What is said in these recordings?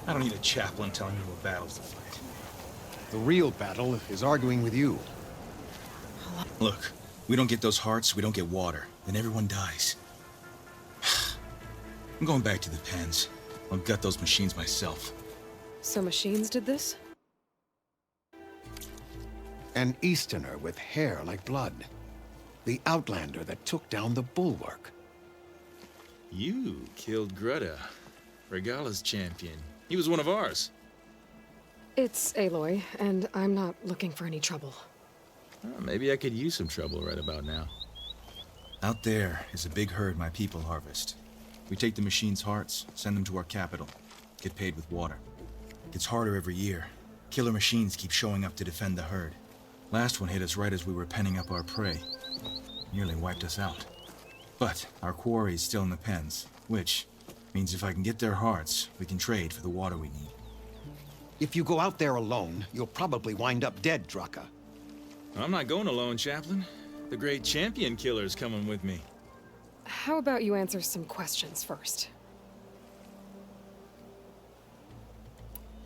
I don't need a chaplain telling me what battles to fight. The real battle is arguing with you. Look, we don't get those hearts, we don't get water, then everyone dies. I'm going back to the pens. I'll gut those machines myself. So machines did this? An Easterner with hair like blood. The Outlander that took down the Bulwark. You killed Greta, Regala's champion. He was one of ours. It's Aloy, and I'm not looking for any trouble. Well, maybe I could use some trouble right about now. Out there is a big herd my people harvest. We take the machines' hearts, send them to our capital, get paid with water. Gets harder every year. Killer machines keep showing up to defend the herd. Last one hit us right as we were penning up our prey. Nearly wiped us out. But our quarry is still in the pens, which means if I can get their hearts, we can trade for the water we need. If you go out there alone, you'll probably wind up dead, Draka. I'm not going alone, Chaplain. The great champion killer's coming with me. How about you answer some questions first?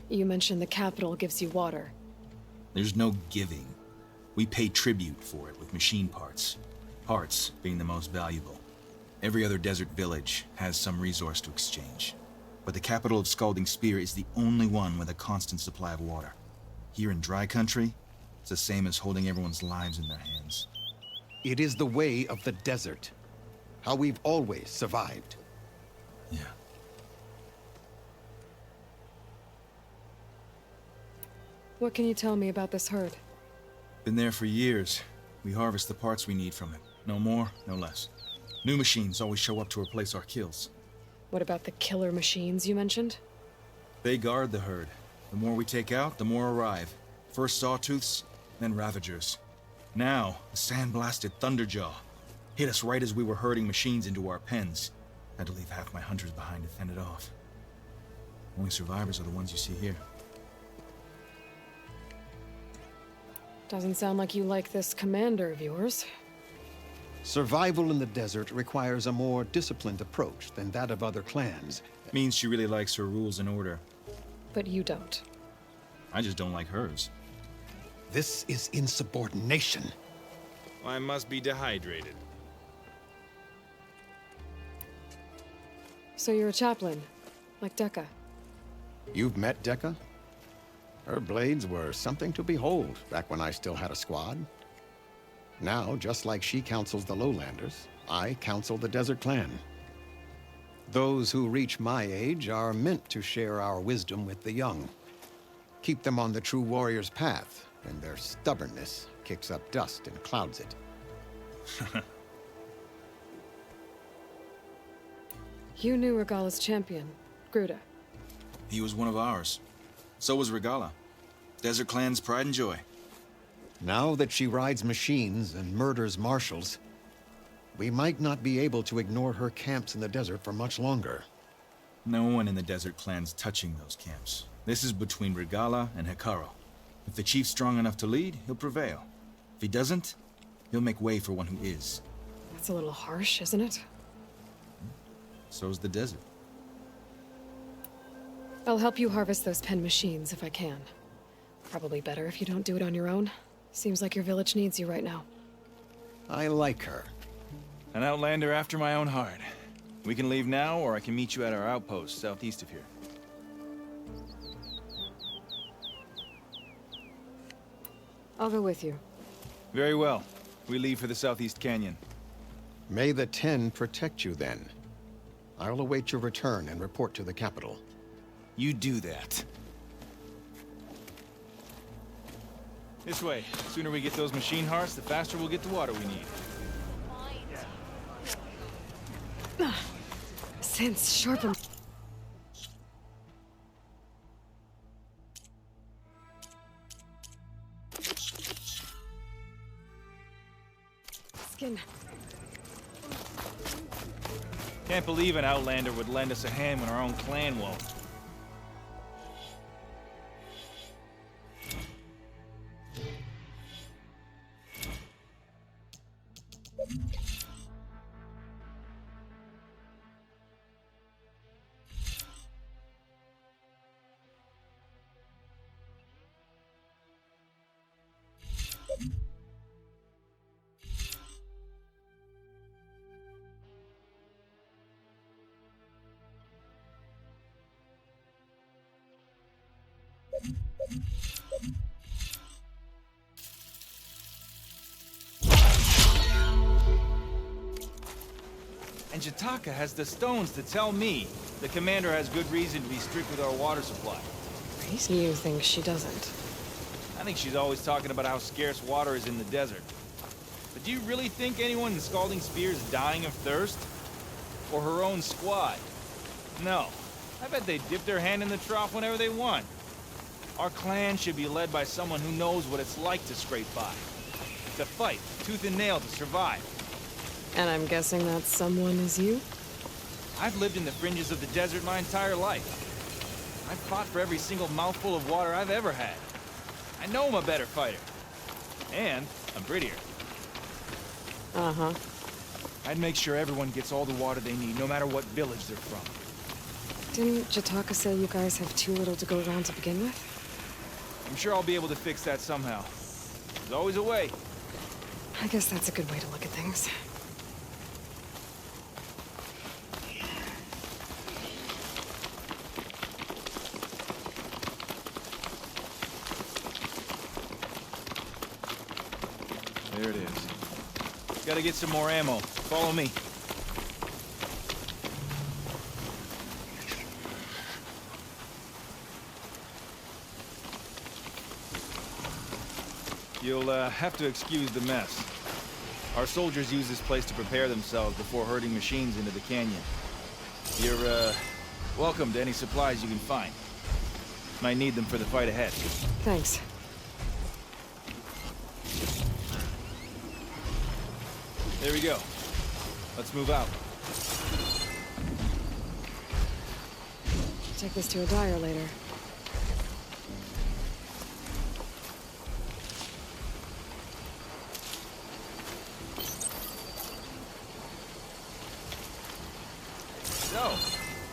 You mentioned the capital gives you water. There's no giving. We pay tribute for it with machine parts. Parts being the most valuable. Every other desert village has some resource to exchange. But the capital of Scalding Spear is the only one with a constant supply of water. Here in dry country, it's the same as holding everyone's lives in their hands. It is the way of the desert. How we've always survived. Yeah. What can you tell me about this herd? Been there for years. We harvest the parts we need from it. No more, no less. New machines always show up to replace our kills. What about the killer machines you mentioned? They guard the herd. The more we take out, the more arrive. First sawtooths, then ravagers. Now, a sandblasted thunderjaw. Hit us right as we were herding machines into our pens. Had to leave half my hunters behind to fend it off. Only survivors are the ones you see here. Doesn't sound like you like this commander of yours. Survival in the desert requires a more disciplined approach than that of other clans. Means she really likes her rules and order. But you don't. I just don't like hers. This is insubordination. I must be dehydrated. So you're a chaplain, like Dekka. You've met Dekka? Her blades were something to behold back when I still had a squad. Now, just like she counsels the Lowlanders, I counsel the Desert Clan. Those who reach my age are meant to share our wisdom with the young. Keep them on the true warrior's path, and their stubbornness kicks up dust and clouds it. You knew Regala's champion, Gruda. He was one of ours. So was Regala. Desert Clan's pride and joy. Now that she rides machines and murders marshals, we might not be able to ignore her camps in the desert for much longer. No one in the Desert Clan's touching those camps. This is between Regala and Hekarro. If the chief's strong enough to lead, he'll prevail. If he doesn't, he'll make way for one who is. That's a little harsh, isn't it? So's the desert. I'll help you harvest those pen machines if I can. Probably better if you don't do it on your own. Seems like your village needs you right now. I like her. An outlander after my own heart. We can leave now, or I can meet you at our outpost southeast of here. I'll go with you. Very well. We leave for the southeast canyon. May the Ten protect you then. I'll await your return and report to the capital. You do that. This way. The sooner we get those machine hearts, the faster we'll get the water we need. Since sharpen. Skin. Can't believe an outlander would lend us a hand when our own clan won't. And Jataka has the stones to tell me the commander has good reason to be strict with our water supply. You think she doesn't. I think she's always talking about how scarce water is in the desert. But do you really think anyone in Scalding Spear is dying of thirst? Or her own squad? No. I bet they dip their hand in the trough whenever they want. Our clan should be led by someone who knows what it's like to scrape by. To fight, tooth and nail to survive. And I'm guessing that someone is you? I've lived in the fringes of the desert my entire life. I've fought for every single mouthful of water I've ever had. I know I'm a better fighter. And I'm prettier. Uh-huh. I'd make sure everyone gets all the water they need, no matter what village they're from. Didn't Jataka say you guys have too little to go around to begin with? I'm sure I'll be able to fix that somehow. There's always a way. I guess that's a good way to look at things. There it is. Gotta get some more ammo. Follow me. You'll have to excuse the mess. Our soldiers use this place to prepare themselves before herding machines into the canyon. You're, welcome to any supplies you can find. Might need them for the fight ahead. Thanks. There we go. Let's move out. Take this to a dyer later. So,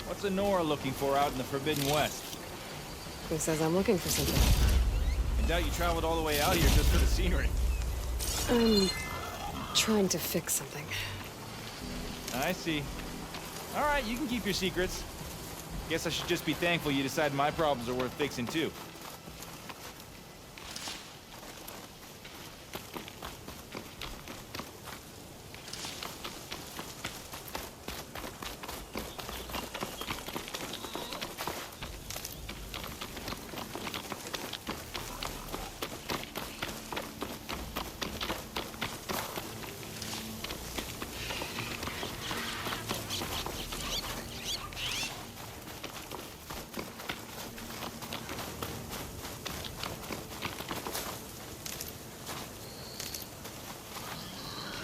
what's Honora looking for out in the Forbidden West? Who says I'm looking for something? I doubt you traveled all the way out here just for the scenery. I'm trying to fix something. I see. All right, you can keep your secrets. Guess I should just be thankful you decided my problems are worth fixing too.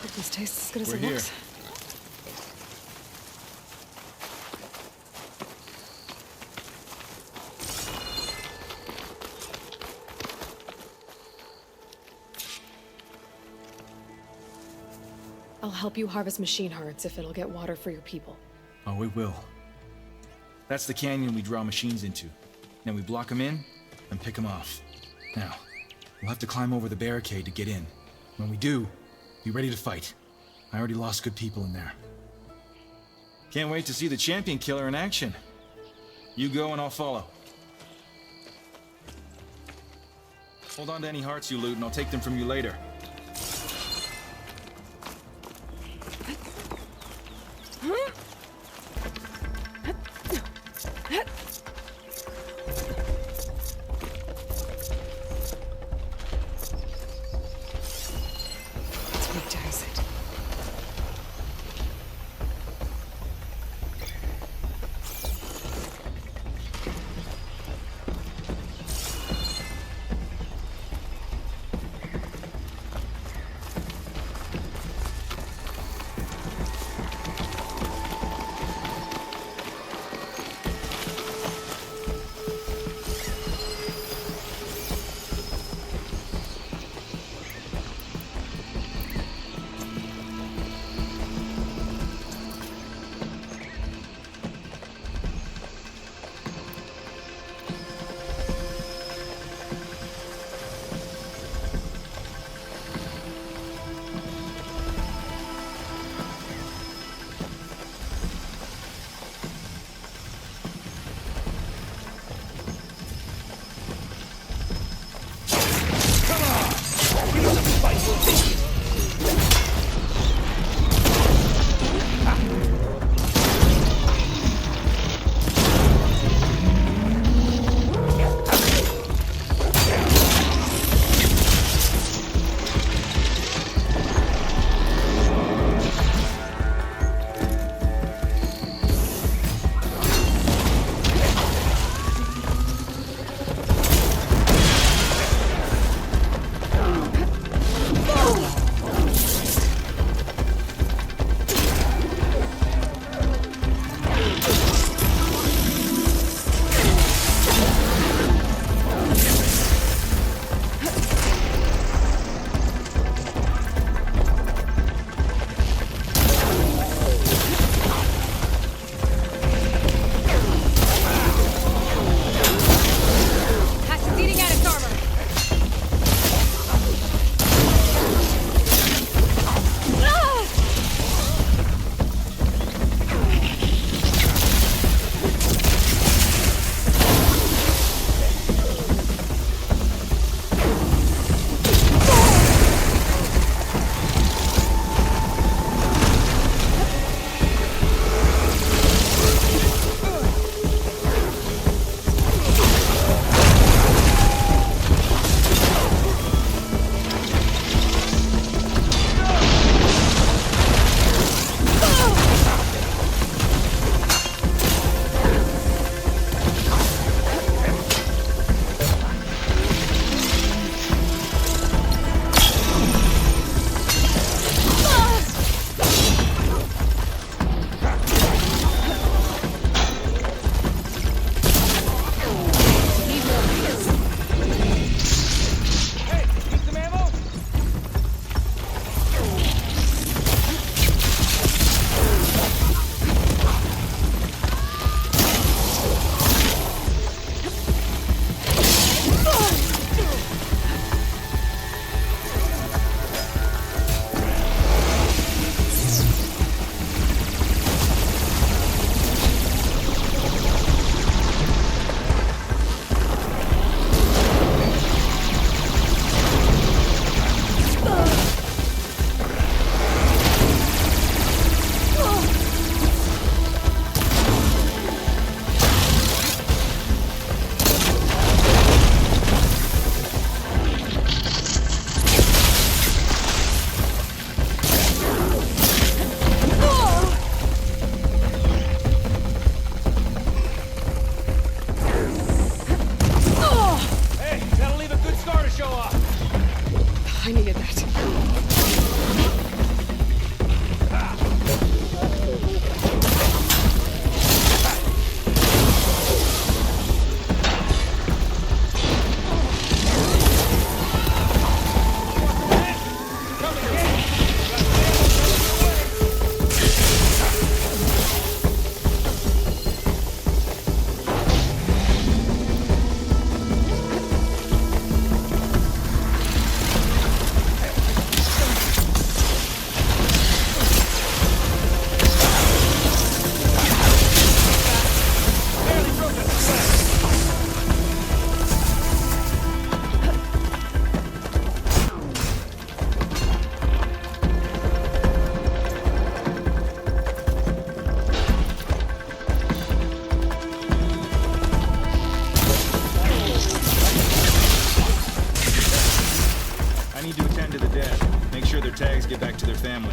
Hope this tastes as good as We're it here. looks. I'll help you harvest machine hearts if it'll get water for your people. Oh, we will. That's the canyon we draw machines into. Then we block them in and pick them off. Now, we'll have to climb over the barricade to get in. When we do, be ready to fight. I already lost good people in there. Can't wait to see the champion killer in action. You go and I'll follow. Hold on to any hearts you loot and I'll take them from you later. Let's make dice it.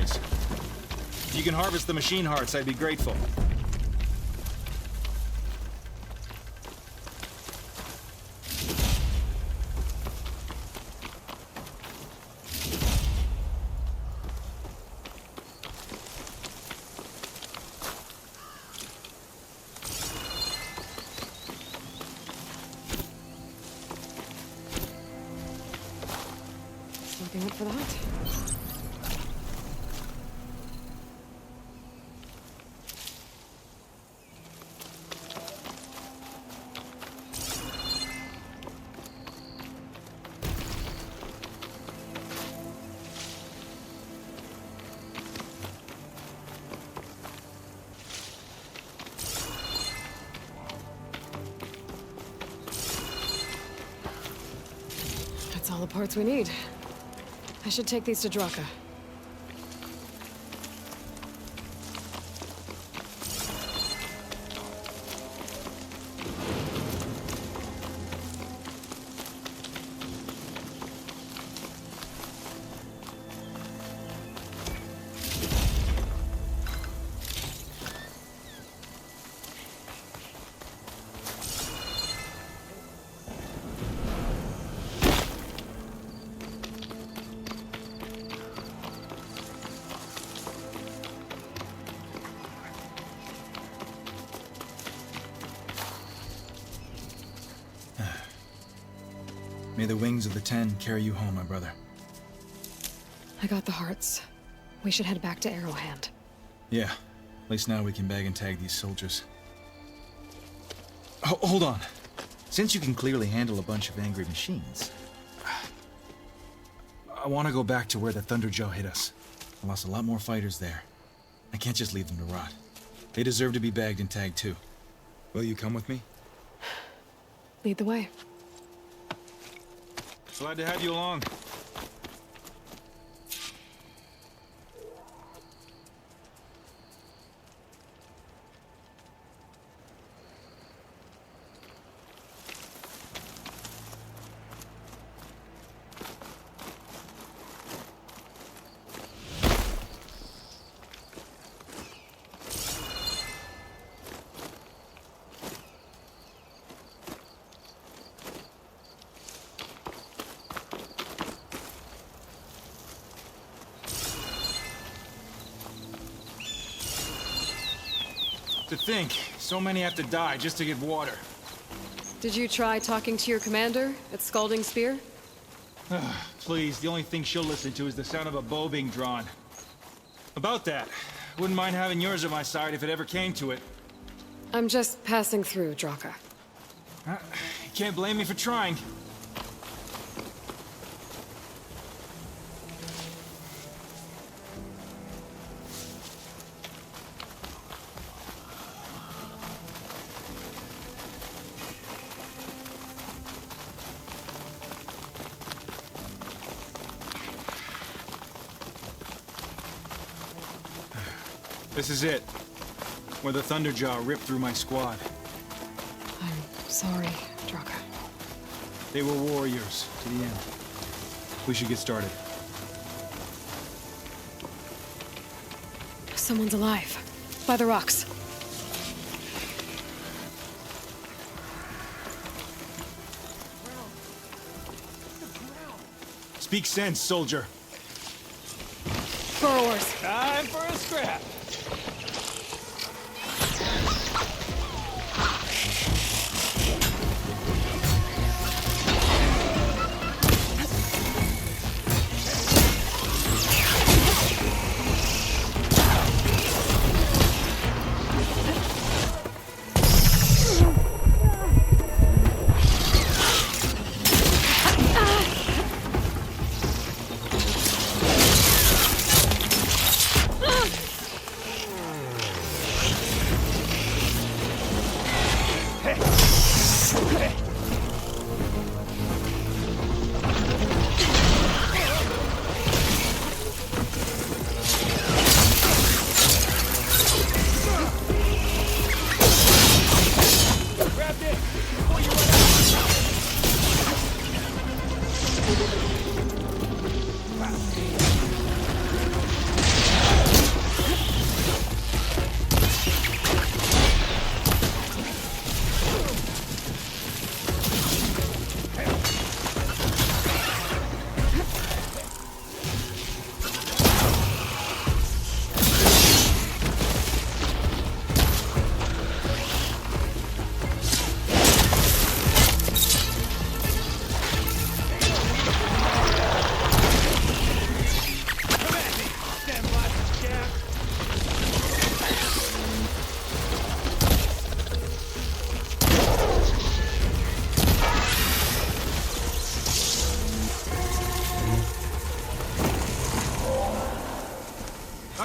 things. If you can harvest the machine hearts, I'd be grateful. Nothing up for the hunt. That's all the parts we need. I should take these to Draka. May the wings of the 10 carry you home, my brother. I got the hearts. We should head back to Arrowhand. Yeah, at least now we can bag and tag these soldiers. Hold on. Since you can clearly handle a bunch of angry machines, I want to go back to where the Thunderjaw hit us. I lost a lot more fighters there. I can't just leave them to rot. They deserve to be bagged and tagged too. Will you come with me? Lead the way. Glad to have you along. To think, so many have to die just to get water. Did you try talking to your commander at Scalding Spear? Please, the only thing she'll listen to is the sound of a bow being drawn. About that, wouldn't mind having yours at my side if it ever came to it. I'm just passing through, Draka. You can't blame me for trying. This is it, where the Thunderjaw ripped through my squad. I'm sorry, Draka. They were warriors to the end. We should get started. Someone's alive. By the rocks. Speak sense, soldier. Burrowers. Time for a scrap.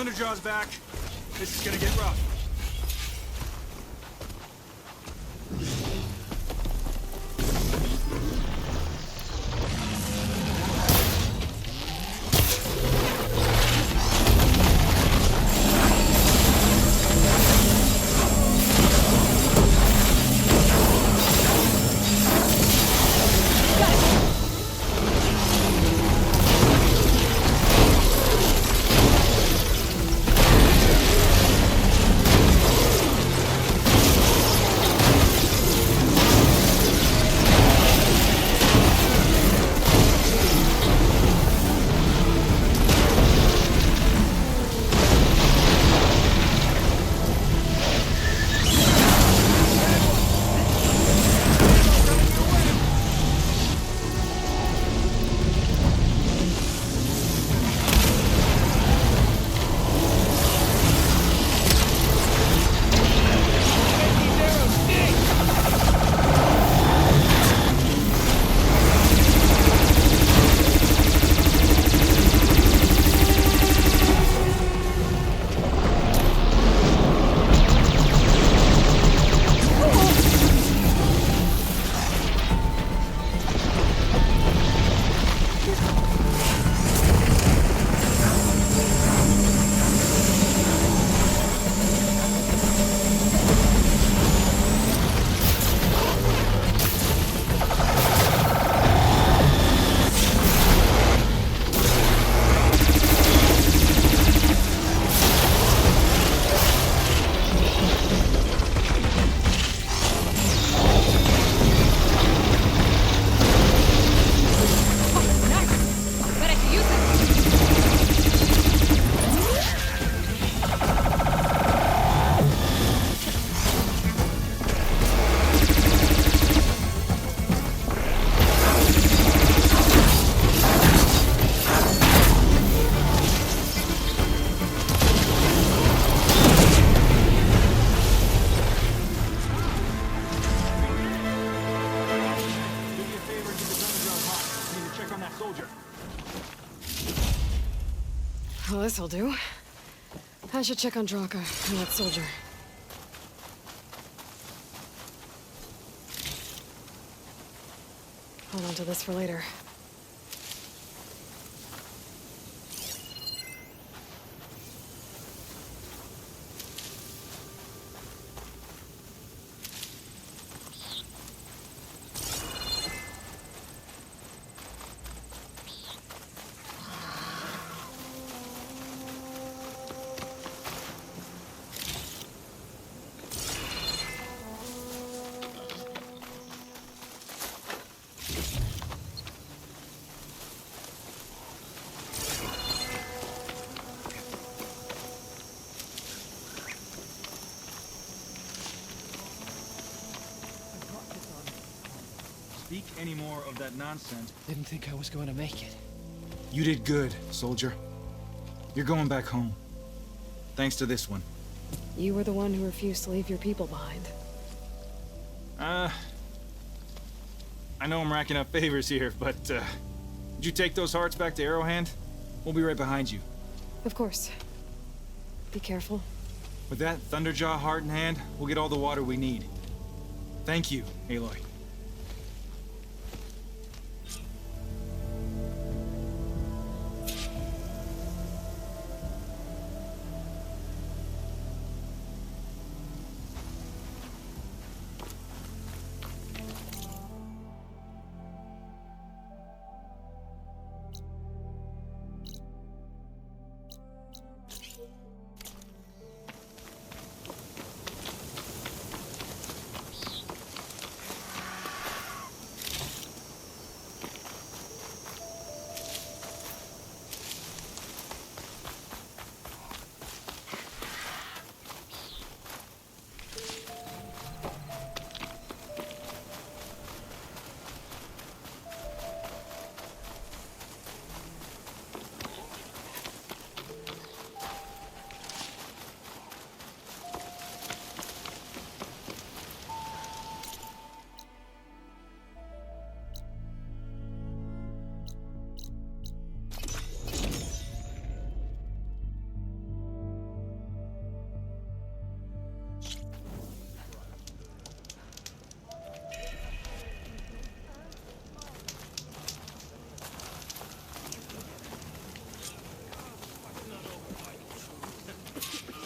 Thunderjaw's back. This is gonna get rough. Well, this'll do. I should check on Draka and that soldier. Hold on to this for later. Speak any more of that nonsense. Didn't think I was going to make it. You did good, soldier. You're going back home. Thanks to this one. You were the one who refused to leave your people behind. I know I'm racking up favors here, but, did you take those hearts back to Arrowhand? We'll be right behind you. Of course. Be careful. With that Thunderjaw heart in hand, we'll get all the water we need. Thank you, Aloy.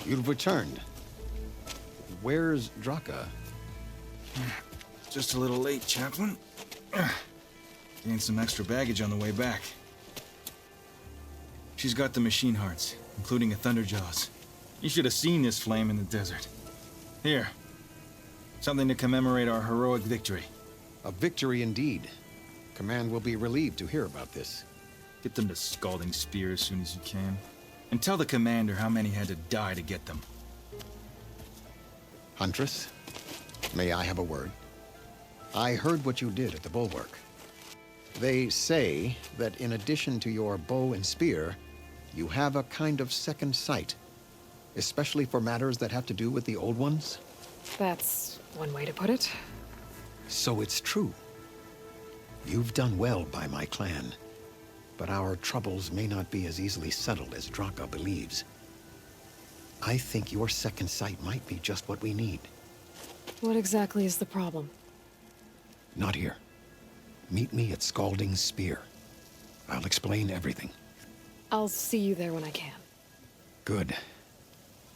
You've returned. Where's Draka? Just a little late, Chaplain. Gained some extra baggage on the way back. She's got the machine hearts, including a Thunderjaws. You should have seen this flame in the desert. Here. Something to commemorate our heroic victory. A victory indeed. Command will be relieved to hear about this. Get them to Scalding Spear as soon as you can. And tell the commander how many had to die to get them. Huntress, may I have a word? I heard what you did at the bulwark. They say that in addition to your bow and spear, you have a kind of second sight, especially for matters that have to do with the old ones. That's one way to put it. So it's true. You've done well by my clan, but our troubles may not be as easily settled as Draka believes. I think your second sight might be just what we need. What exactly is the problem? Not here. Meet me at Scalding Spear. I'll explain everything. I'll see you there when I can. Good.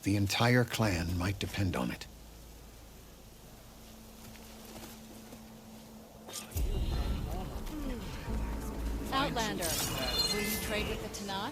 The entire clan might depend on it. Outlander, will you trade with the Tanakh?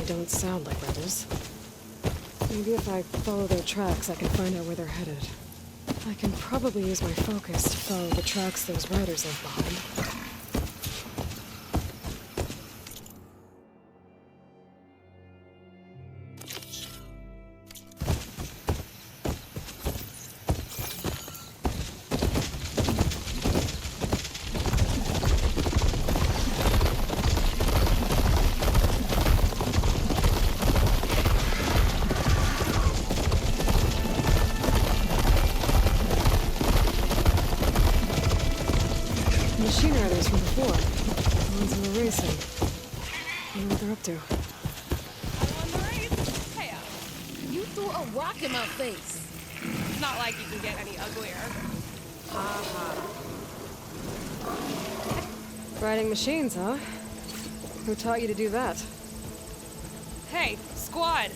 Don't sound like rebels. Maybe if I follow their tracks, I can find out where they're headed. I can probably use my focus to follow the tracks those riders left behind. Machine riders from before. The ones who were racing. I wonder what they're up to. Hey, you threw a rock in my face. It's not like you can get any uglier. Riding machines, huh? Who taught you to do that? Hey, squad.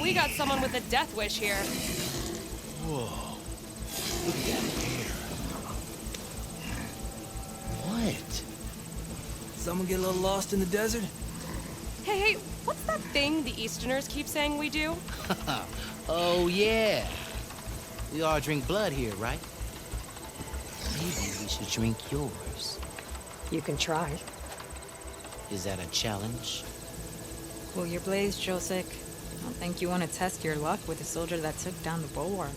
We got someone with a death wish here. Whoa. Look at that hair. What? Someone get a little lost in the desert? Hey, what's that thing the Easterners keep saying we do? Oh, yeah. We all drink blood here, right? Maybe we should drink yours. You can try. Is that a challenge? Cool your blaze, Josek. I don't think you want to test your luck with a soldier that took down the bulwark.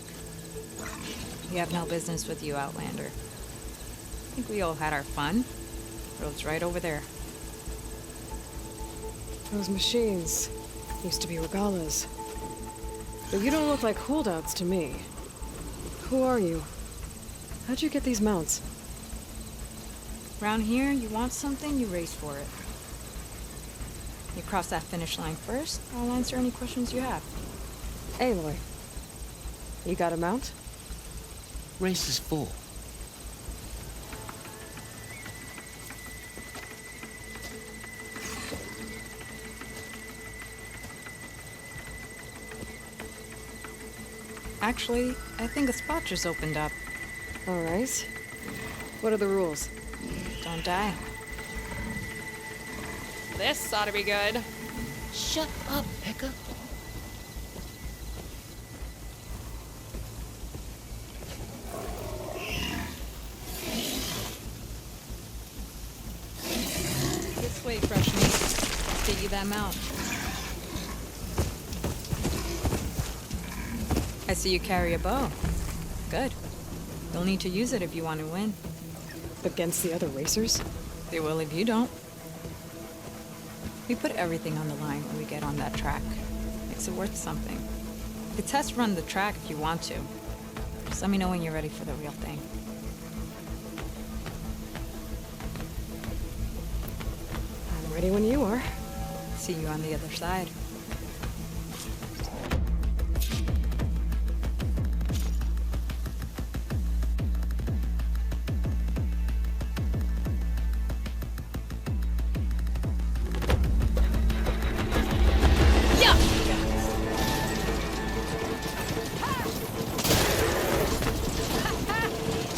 We have no business with you, Outlander. I think we all had our fun. Road's right over there. Those machines used to be regalas. But you don't look like holdouts to me. Who are you? How'd you get these mounts? Around here, you want something, you race for it. You cross that finish line first, I'll answer any questions you have. Aloy, you got a mount? Race is full. Actually, I think a spot just opened up. All right. What are the rules? Don't die. This ought to be good. Shut up, Pekka. This way, fresh meat. Let's get you that mount. I see you carry a bow. Good. You'll need to use it if you want to win. Against the other racers? They will if you don't. We put everything on the line when we get on that track. Makes it worth something. You can test run the track if you want to. Just let me know when you're ready for the real thing. I'm ready when you are. See you on the other side.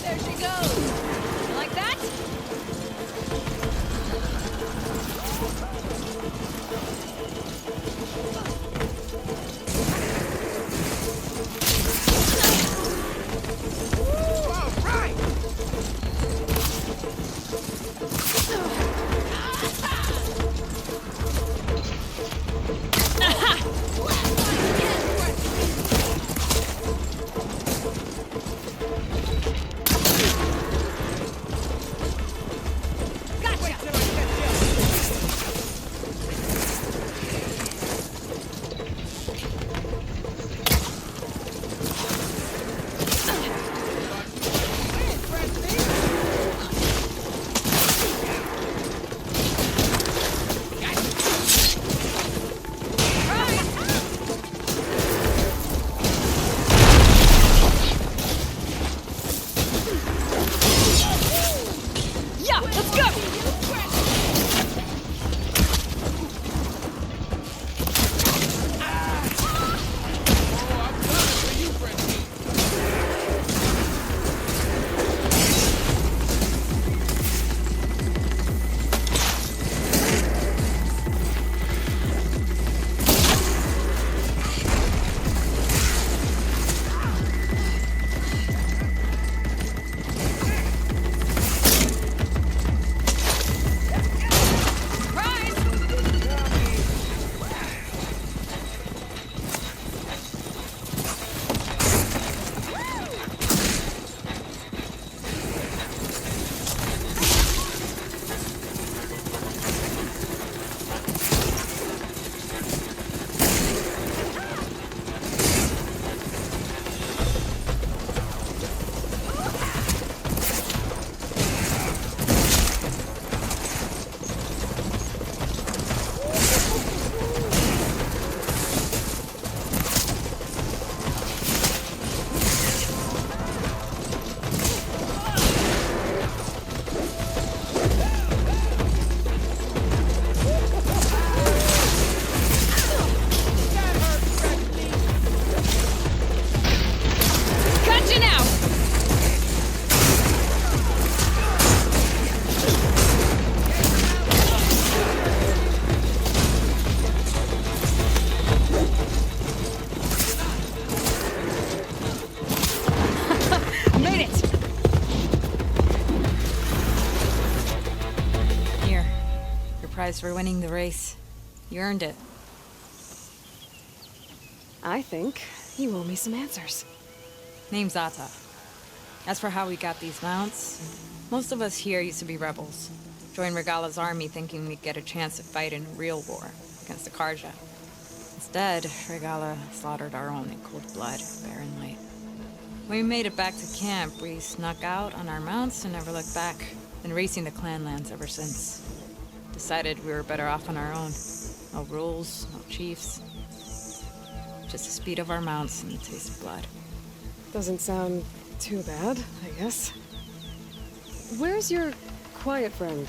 There she goes. You like that? prize for winning the race. You earned it. I think you owe me some answers. Name's Ata. As for how we got these mounts, most of us here used to be rebels. Joined Regala's army thinking we'd get a chance to fight in a real war against the Karja. Instead, Regala slaughtered our own in cold blood, barren light. When we made it back to camp, we snuck out on our mounts and never looked back. Been racing the clan lands ever since. Decided we were better off on our own. No rules, no chiefs. Just the speed of our mounts and the taste of blood. Doesn't sound too bad, I guess. Where's your quiet friend?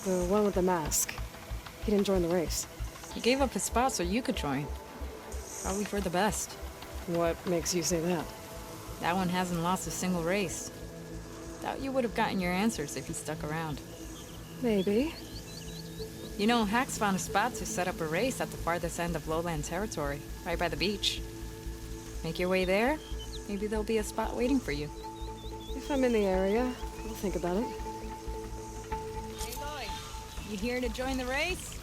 The one with the mask. He didn't join the race. He gave up his spot so you could join. Probably for the best. What makes you say that? That one hasn't lost a single race. Doubt you would have gotten your answers if he stuck around. Maybe. You know, Hax found a spot to set up a race at the farthest end of lowland territory, right by the beach. Make your way there, maybe there'll be a spot waiting for you. If I'm in the area, I'll think about it. Hey Lloyd, you here to join the race?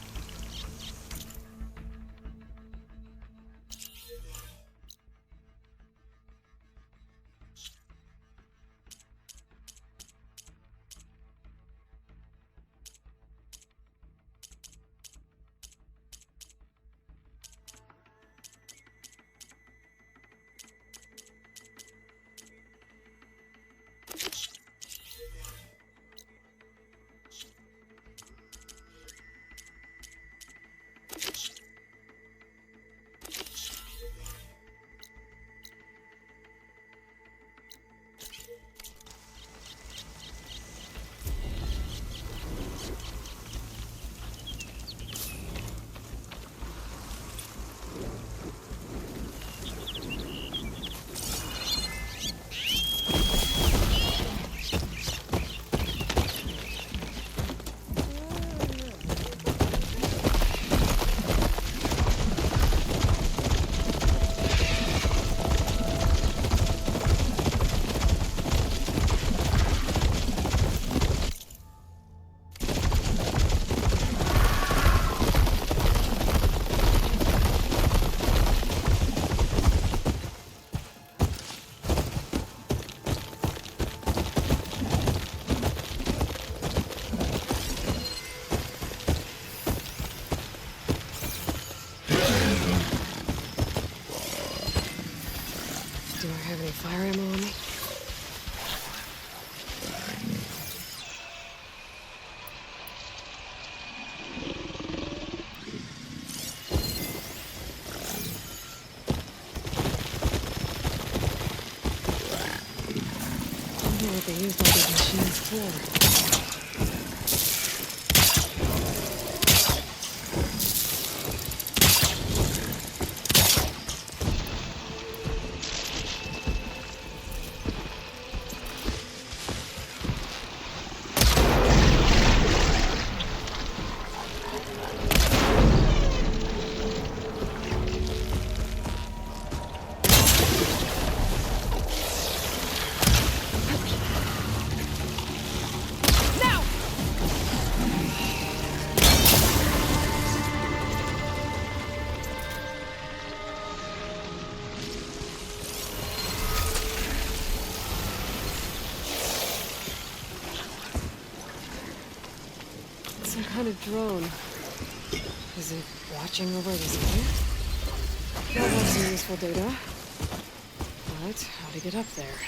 Do I have any fire ammo on me? I wonder what they used all these machines for. Some kind of drone. Is it watching over this area? That has some useful data. But how to get up there?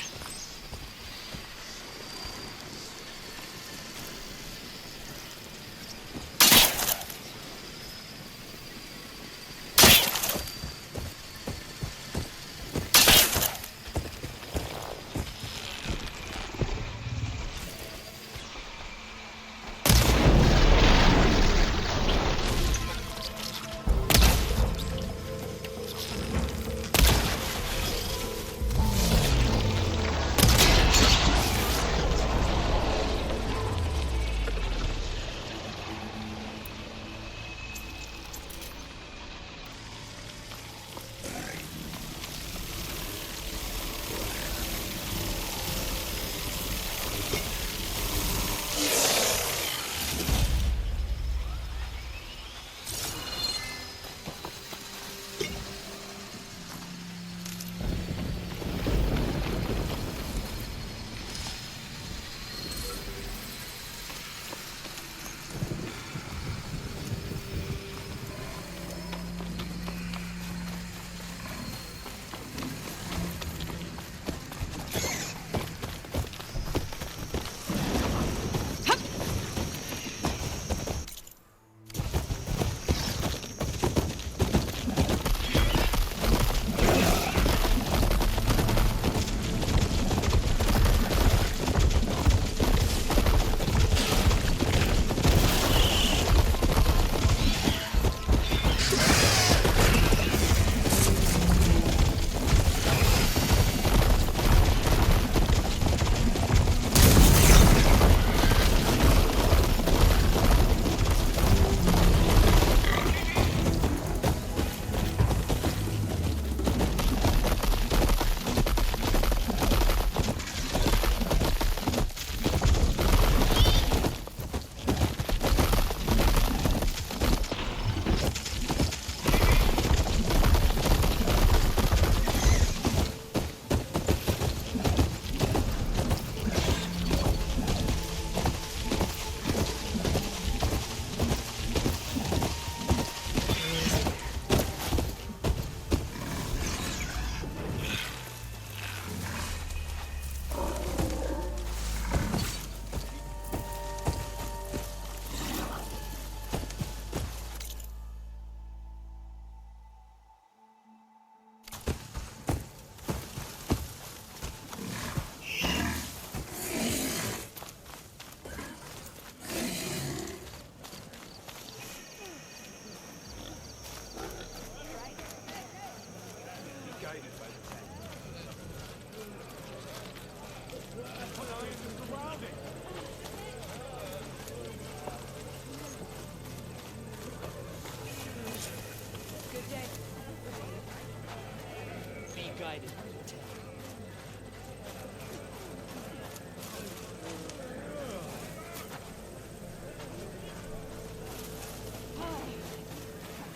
tried it.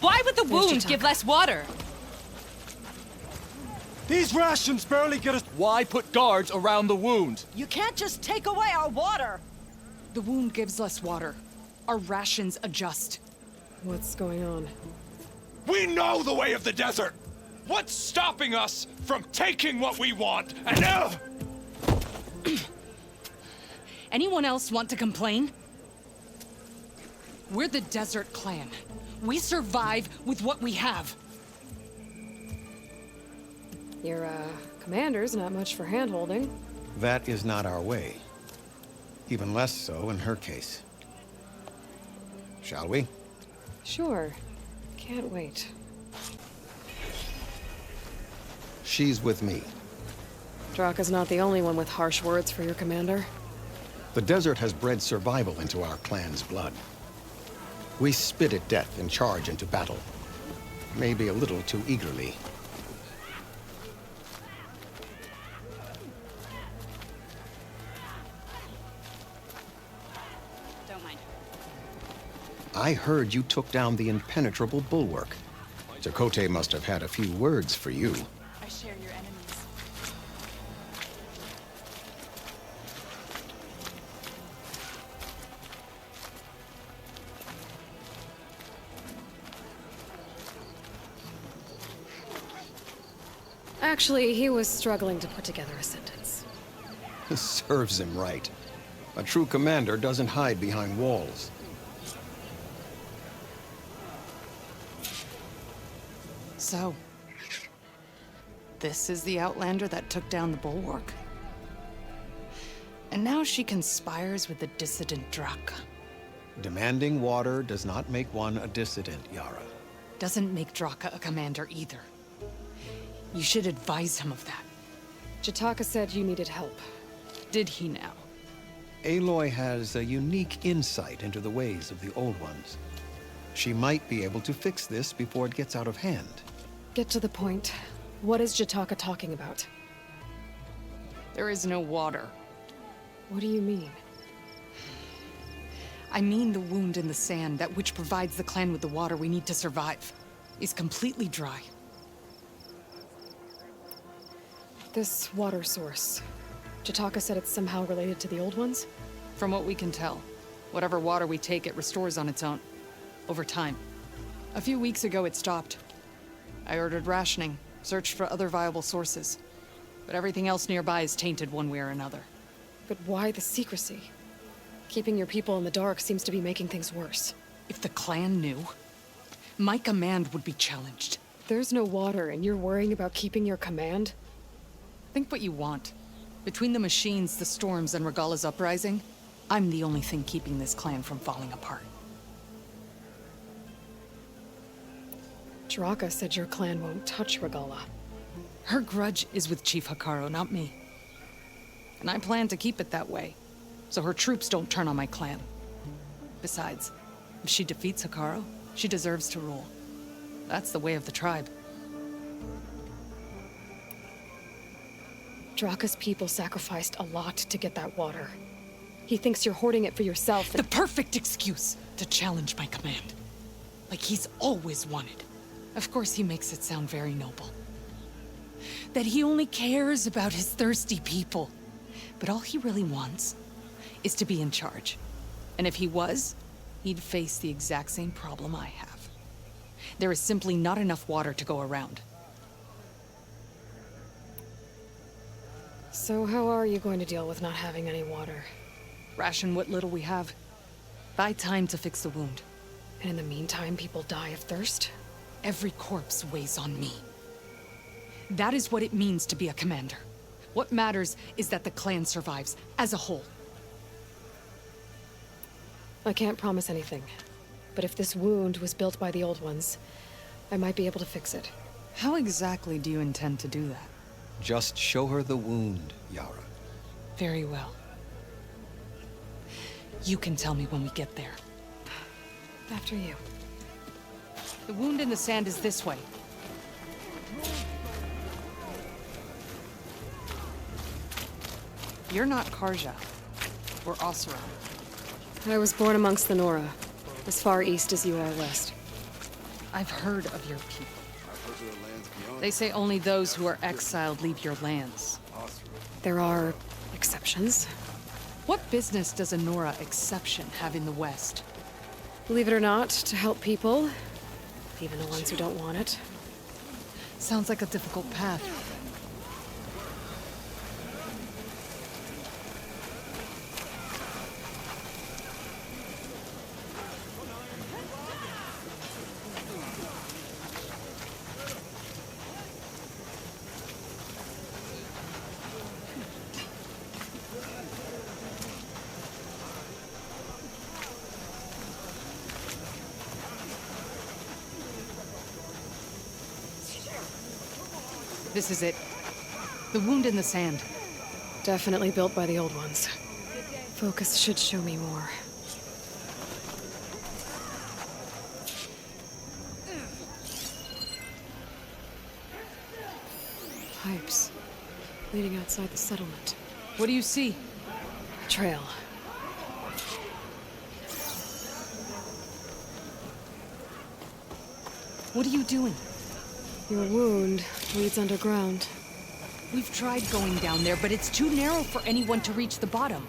Why would the There's wound Jataka. give less water? These rations barely get us. Why put guards around the wound? You can't just take away our water. The wound gives less water. Our rations adjust. What's going on? We know the way of the desert. What's stopping us from taking what we want? And Anyone else want to complain? We're the Desert Clan. We survive with what we have. Your, commander's not much for hand-holding. That is not our way. Even less so in her case. Shall we? Sure. Can't wait. She's with me. Draka's not the only one with harsh words for your commander. The desert has bred survival into our clan's blood. We spit at death and charge into battle. Maybe a little too eagerly. Don't mind. I heard you took down the impenetrable bulwark. Chakotay must have had a few words for you. I share your enemies. Actually, he was struggling to put together a sentence. Serves him right. A true commander doesn't hide behind walls. So, this is the Outlander that took down the bulwark? And now she conspires with the dissident Draka. Demanding water does not make one a dissident, Yara. Doesn't make Draka a commander either. You should advise him of that. Jataka said you needed help. Did he now? Aloy has a unique insight into the ways of the Old Ones. She might be able to fix this before it gets out of hand. Get to the point. What is Jataka talking about? There is no water. What do you mean? I mean the wound in the sand, that which provides the clan with the water we need to survive, is completely dry. This water source. Jataka said it's somehow related to the Old Ones? From what we can tell, whatever water we take, it restores on its own. Over time. A few weeks ago, it stopped. I ordered rationing, searched for other viable sources. But everything else nearby is tainted one way or another. But why the secrecy? Keeping your people in the dark seems to be making things worse. If the clan knew, my command would be challenged. There's no water and you're worrying about keeping your command? Think what you want. Between the machines, the storms, and Regala's uprising, I'm the only thing keeping this clan from falling apart. Draka said your clan won't touch Regala. Her grudge is with Chief Hikaru, not me. And I plan to keep it that way, so her troops don't turn on my clan. Besides, if she defeats Hikaru, she deserves to rule. That's the way of the tribe. Draka's people sacrificed a lot to get that water. He thinks you're hoarding it for yourself The perfect excuse to challenge my command. Like he's always wanted. Of course he makes it sound very noble. That he only cares about his thirsty people. But all he really wants is to be in charge. And if he was, he'd face the exact same problem I have. There is simply not enough water to go around. So how are you going to deal with not having any water? Ration what little we have. Buy time to fix the wound. And in the meantime, people die of thirst? Every corpse weighs on me. That is what it means to be a commander. What matters is that the clan survives, as a whole. I can't promise anything. But if this wound was built by the Old Ones, I might be able to fix it. How exactly do you intend to do that? Just show her the wound, Yara. Very well. You can tell me when we get there. After you. The wound in the sand is this way. You're not Karja. Or Osira. I was born amongst the Nora, as far east as you are west. I've heard of your people. They say only those who are exiled leave your lands. There are exceptions. What business does a Nora exception have in the West? Believe it or not, to help people, even the ones who don't want it. Sounds like a difficult path. This is it. The wound in the sand. Definitely built by the old ones. Focus should show me more. Pipes. Leading outside the settlement. What do you see? A trail. What are you doing? Your wound leads underground. We've tried going down there, but it's too narrow for anyone to reach the bottom.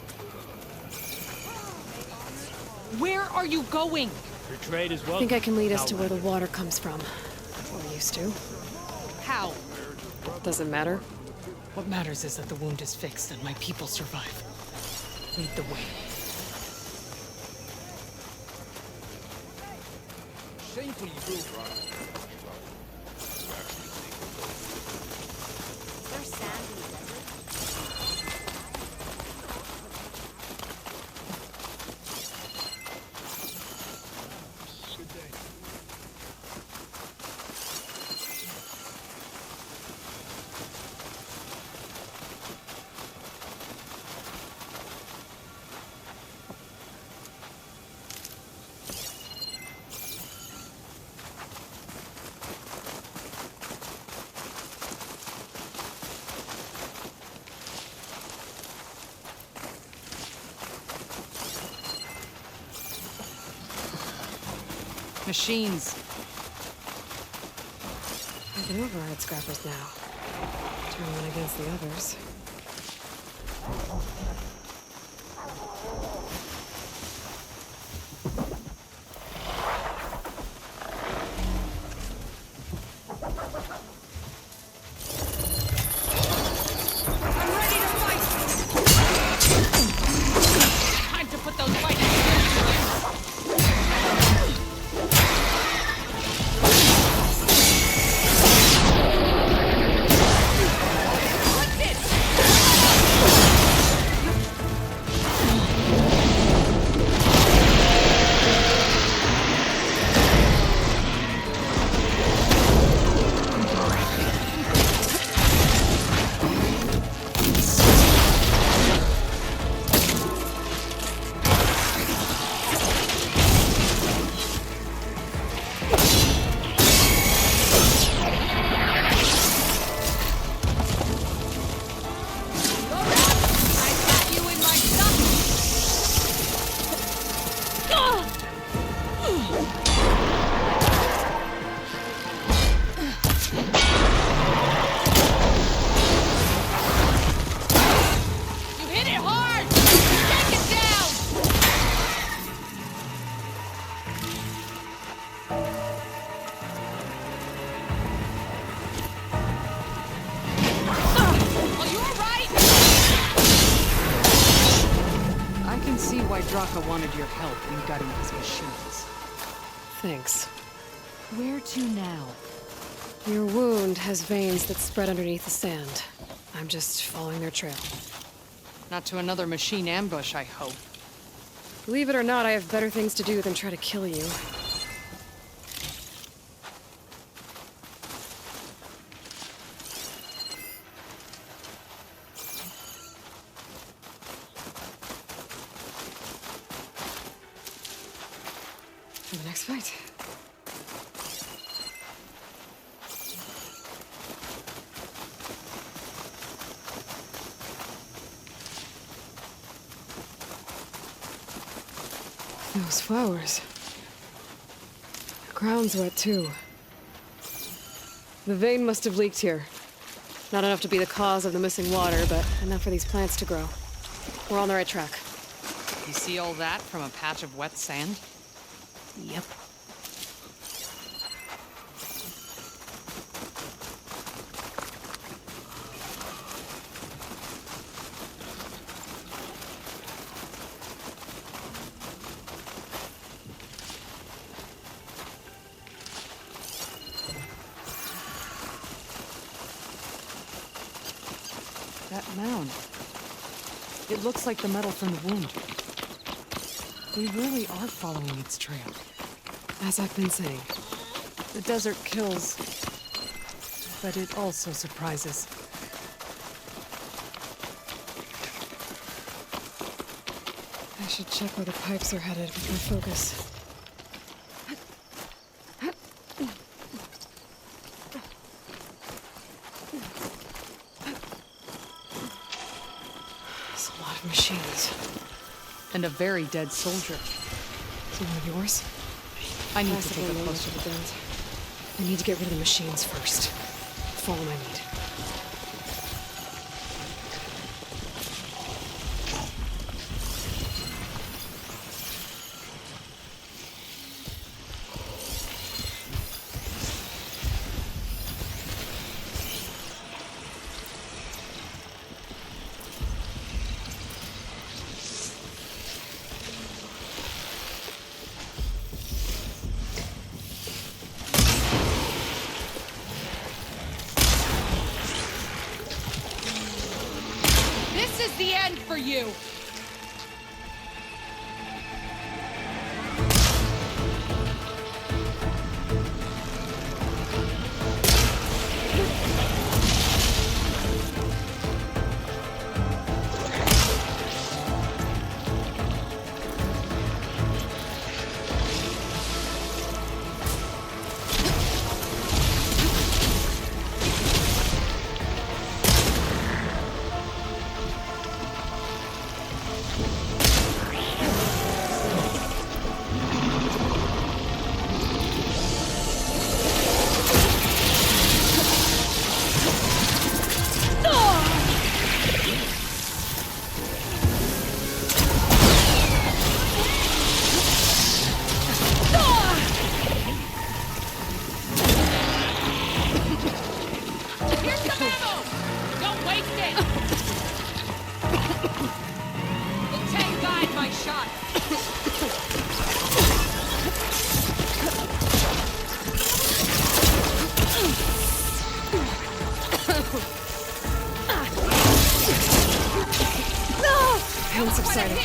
Where are you going? Your trade is well. I think I can lead us to where the water comes from. Or used to. How? Doesn't matter. What matters is that the wound is fixed and my people survive. Lead the way. Shameful you do, There's sand in the desert. Machines. I can override scrappers now. Turn one against the others. I'm ready to fight! Time to put those fighting skills Draka wanted your help in gutting his machines. Thanks. Where to now? Your wound has veins that spread underneath the sand. I'm just following their trail. Not to another machine ambush, I hope. Believe it or not, I have better things to do than try to kill you. For the next fight. Those flowers. The ground's wet too. The vein must have leaked here. Not enough to be the cause of the missing water, but enough for these plants to grow. We're on the right track. You see all that from a patch of wet sand? Yep. That mound. It looks like the metal from the wound. We really are following its trail. As I've been saying. The desert kills, but it also surprises. I should check where the pipes are headed with my focus. There's a lot of machines. And a very dead soldier. Is he one of yours? I need to take a closer look. I need to get rid of the machines first. Follow my lead. This is the end for you! Pain subsiding.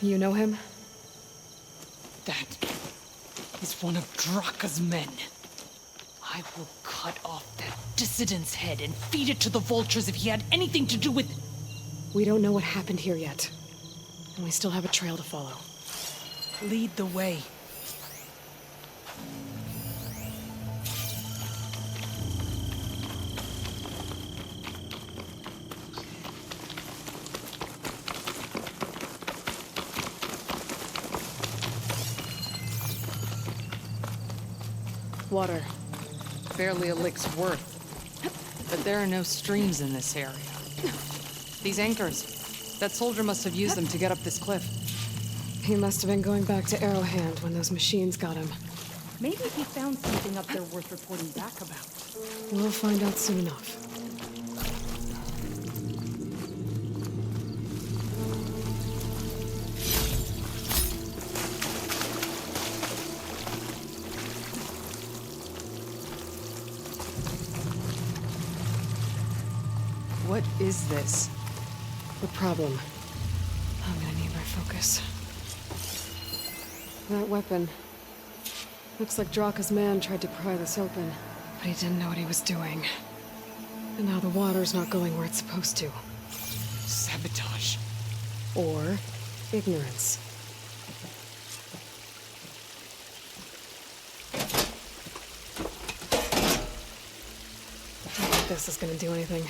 You know him? That is one of Draka's men. I will cut off that dissident's head and feed it to the vultures if he had anything to do with it. We don't know what happened here yet. And we still have a trail to follow. Lead the way. Water. Barely a lick's worth. But there are no streams in this area. These anchors. That soldier must have used them to get up this cliff. He must have been going back to Arrowhand when those machines got him. Maybe he found something up there worth reporting back about. We'll find out soon enough. What is this? The problem. I'm gonna need my focus. That weapon. Looks like Draka's man tried to pry this open, but he didn't know what he was doing. And now the water's not going where it's supposed to. Sabotage. Or ignorance. I don't think this is gonna do anything.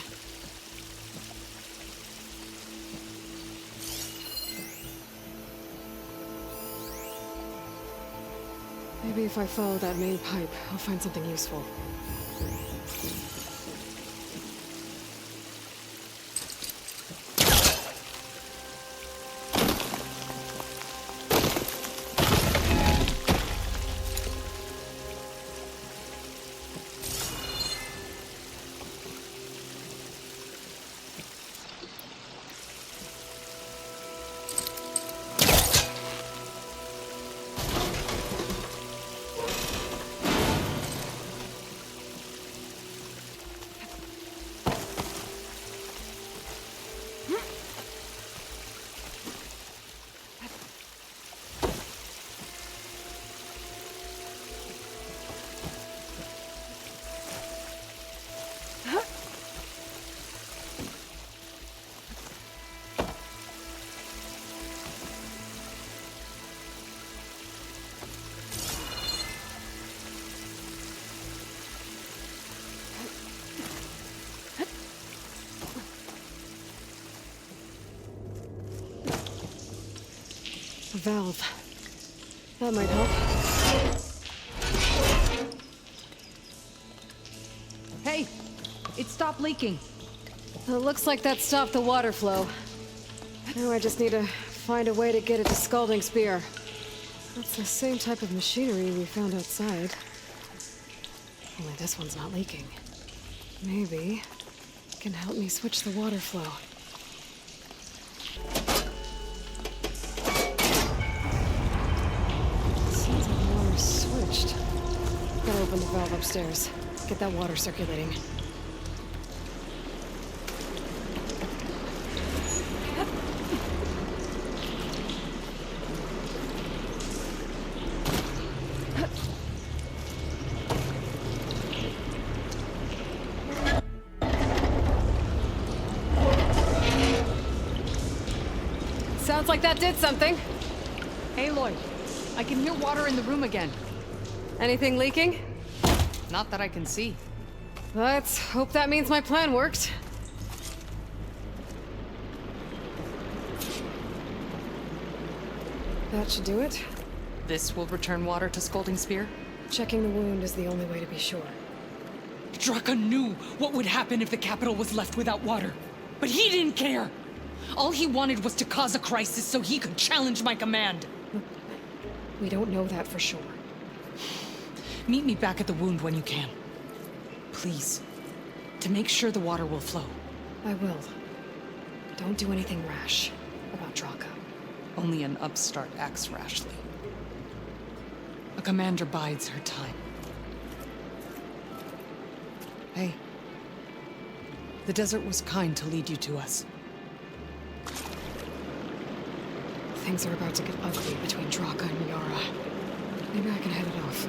Maybe if I follow that main pipe, I'll find something useful. A valve. That might help. Hey! It stopped leaking. It looks like that stopped the water flow. Now I just need to find a way to get it to Scalding Spear. That's the same type of machinery we found outside. Only this one's not leaking. Maybe it can help me switch the water flow. Seems like the water's switched. Gotta open the valve upstairs. Get that water circulating. Sounds like that did something. Aloy, I can hear water in the room again. Anything leaking? Not that I can see. Let's hope that means my plan worked. That should do it. This will return water to Scalding Spear? Checking the wound is the only way to be sure. Draka knew what would happen if the capital was left without water. But he didn't care! All he wanted was to cause a crisis so he could challenge my command. We don't know that for sure. Meet me back at the wound when you can. Please. To make sure the water will flow. I will. Don't do anything rash about Draka. Only an upstart acts rashly. A commander bides her time. Hey. The desert was kind to lead you to us. things are about to get ugly between Draka and Yara. Maybe I can head it off.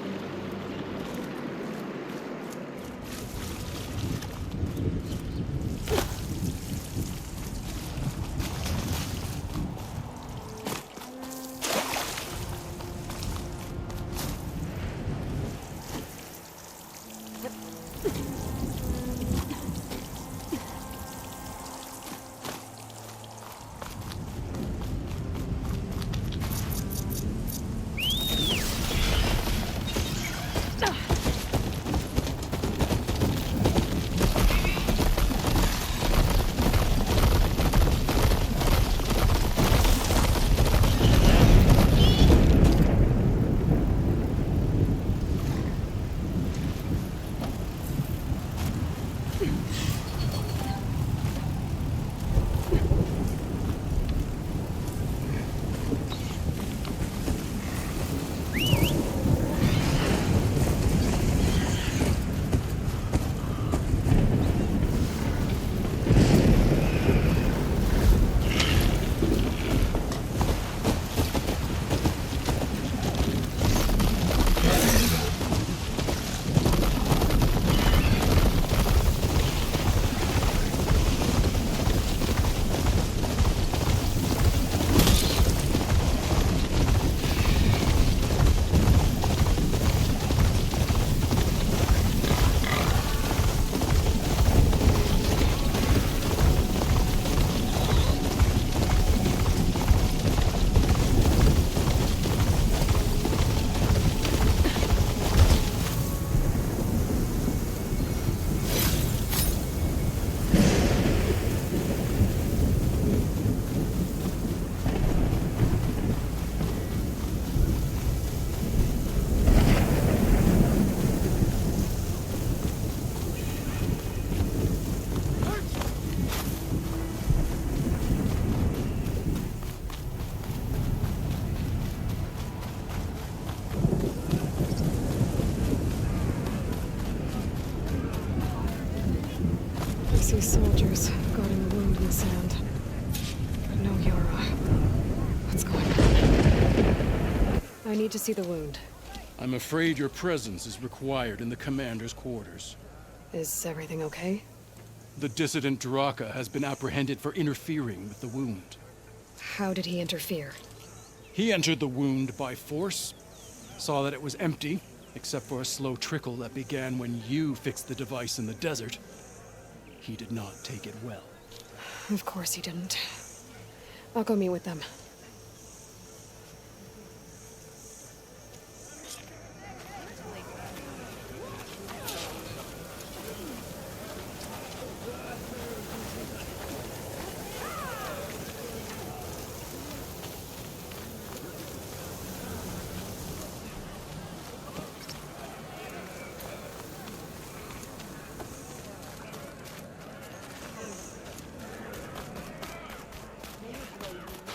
See soldiers guarding the wound in the sand. But no Yara. What's going on? I need to see the wound. I'm afraid your presence is required in the commander's quarters. Is everything okay? The dissident Draka has been apprehended for interfering with the wound. How did he interfere? He entered the wound by force, saw that it was empty, except for a slow trickle that began when you fixed the device in the desert. He did not take it well. Of course he didn't. I'll go meet with them.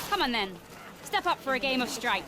Come on then. Step up for a game of strike.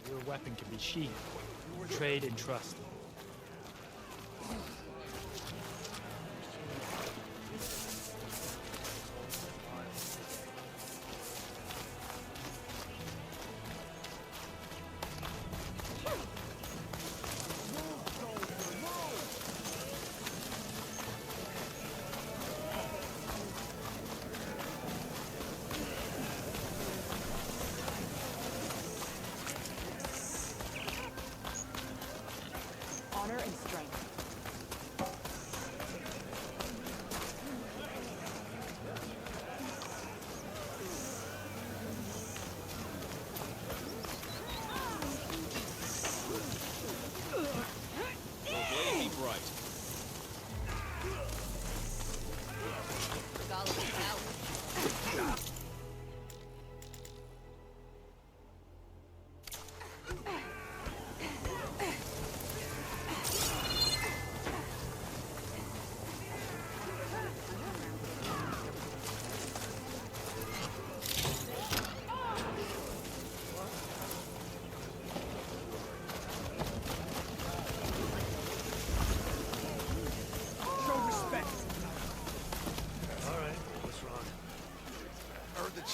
Your weapon can be sheathed. Trade and trust.